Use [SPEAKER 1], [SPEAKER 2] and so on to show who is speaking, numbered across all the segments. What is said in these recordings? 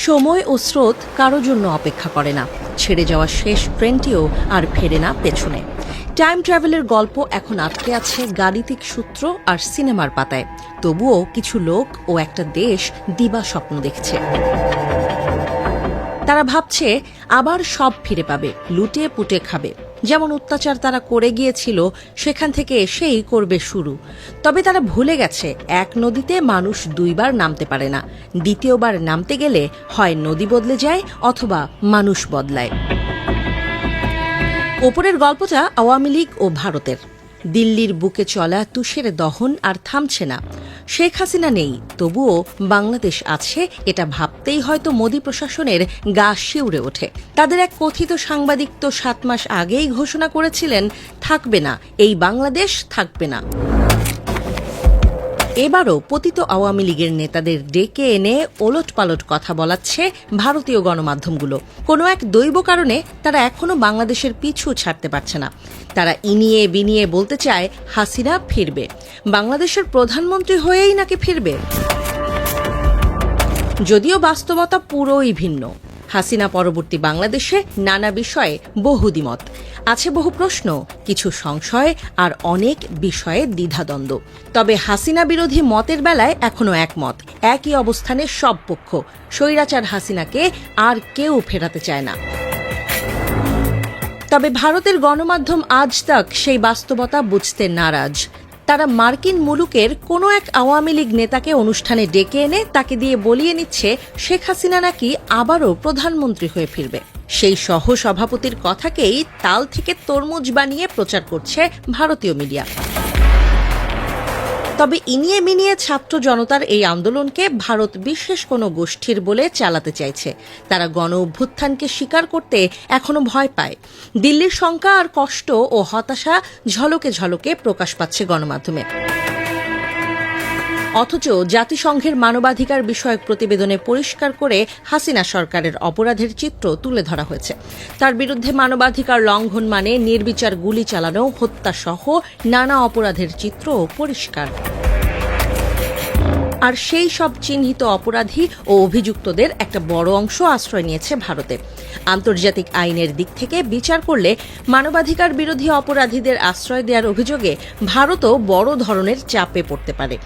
[SPEAKER 1] সময় ও স্রোত কারো জন্য অপেক্ষা করে না, ছেড়ে যাওয়া শেষ ট্রেনটিও আর ফেরে না পেছনে। টাইম ট্রাভেলের গল্প এখন আটকে আছে গাণিতিক সূত্র আর সিনেমার পাতায়। তবুও কিছু লোক ও একটা দেশ দিবা স্বপ্ন দেখছে। তারা ভাবছে আবার সব ফিরে পাবে, লুটে পুটে খাবে। যেমন অত্যাচার তারা করে গিয়েছিল সেখান থেকে এসেই করবে শুরু। তবে তারা ভুলে গেছে এক নদীতে মানুষ দুইবার নামতে পারে না। দ্বিতীয়বার নামতে গেলে হয় নদী বদলে যায় অথবা মানুষ বদলায়। ওপরের গল্পটা আওয়ামী লীগ ও ভারতের। দিল্লির বুকে চলা তুষের দহন আর থামছে না। শেখ হাসিনা নেই, তবুও বাংলাদেশ আছে, এটা ভাবতেই হয়তো মোদী প্রশাসনের গা শিউরে ওঠে। তাদের এক কথিত সাংবাদিক তো 7 মাস আগেই ঘোষণা করেছিলেন, থাকবে না, এই বাংলাদেশ থাকবে না। এবারও পতিত আওয়ামী লীগের নেতাদের ডেকে এনে ওলটপালট কথা বলাচ্ছে ভারতীয় গণমাধ্যমগুলো। কোনো এক দৈব কারণে তারা এখনো বাংলাদেশের পিছু ছাড়তে পারছে না। তারা ইনিয়ে বিনিয়ে বলতে চায় হাসিনা ফিরবে, বাংলাদেশের প্রধানমন্ত্রী হয়েই নাকি ফিরবে। যদিও বাস্তবতা পুরোই ভিন্ন। হাসিনা পরবর্তী বাংলাদেশে নানা বিষয়ে বহু দ্বিমত আছে, বহু প্রশ্ন, কিছু সংশয় আর অনেক বিষয়ে দ্বিধাদ্বন্দ্ব। তবে হাসিনা বিরোধী মতের বেলায় এখনো একমত, একই অবস্থানে সব পক্ষ। স্বৈরাচার হাসিনাকে আর কেউ ফেরাতে চায় না। তবে ভারতের গণমাধ্যম আজ তাক সেই বাস্তবতা বুঝতে নারাজ। তারা মার্কিন মুলুকের কোনো এক আওয়ামী লীগ নেতাকে অনুষ্ঠানে ডেকে এনে তাকে দিয়ে বলিয়ে নিচ্ছে শেখ হাসিনা নাকি আবারও প্রধানমন্ত্রী হয়ে ফিরবে। সেই সহ সভাপতির কথাকেই তাল থেকে তরমুজ বানিয়ে প্রচার করছে ভারতীয় মিডিয়া। তবে ইনিয়ে মিনিয়ে ছাত্র জনতার এই আন্দোলনকে ভারত বিশেষ কোনো গোষ্ঠীর বলে চালাতে চাইছে। তারা গণ অভ্যুত্থানকে স্বীকার করতে এখনো ভয় পায়। দিল্লির শঙ্কা আর কষ্ট ও হতাশা ঝলকে ঝলকে প্রকাশ পাচ্ছে গণমাধ্যমে। অথচ জাতিসংঘের মানবাধিকার বিষয়ক প্রতিবেদনে পরিষ্কার করে হাসিনা সরকারের অপরাধের চিত্র তুলে ধরা হয়েছে। তার বিরুদ্ধে মানবাধিকার লঙ্ঘন মানে নির্বিচার গুলি চালানো, হত্যাসহ নানা অপরাধের চিত্রও পরিষ্কার। আর সেই সব চিহ্নিত অপরাধী ও অভিযুক্তদের একটা বড় অংশ আশ্রয় নিয়েছে ভারতে। আন্তর্জাতিক আইনের দিক থেকে বিচার করলে মানবাধিকার বিরোধী অপরাধীদের আশ্রয় দেওয়ার অভিযোগে ভারতও বড় ধরনের চাপে পড়তে পারে।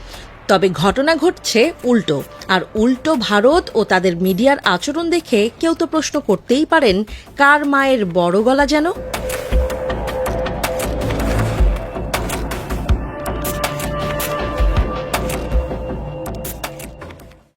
[SPEAKER 1] তবে ঘটনা ঘটছে উল্টো। আর উল্টো ভারত ও তাদের মিডিয়ার আচরণ দেখে কেউ তো প্রশ্ন করতেই পারেন, কার মায়ের বড় গলা যেন।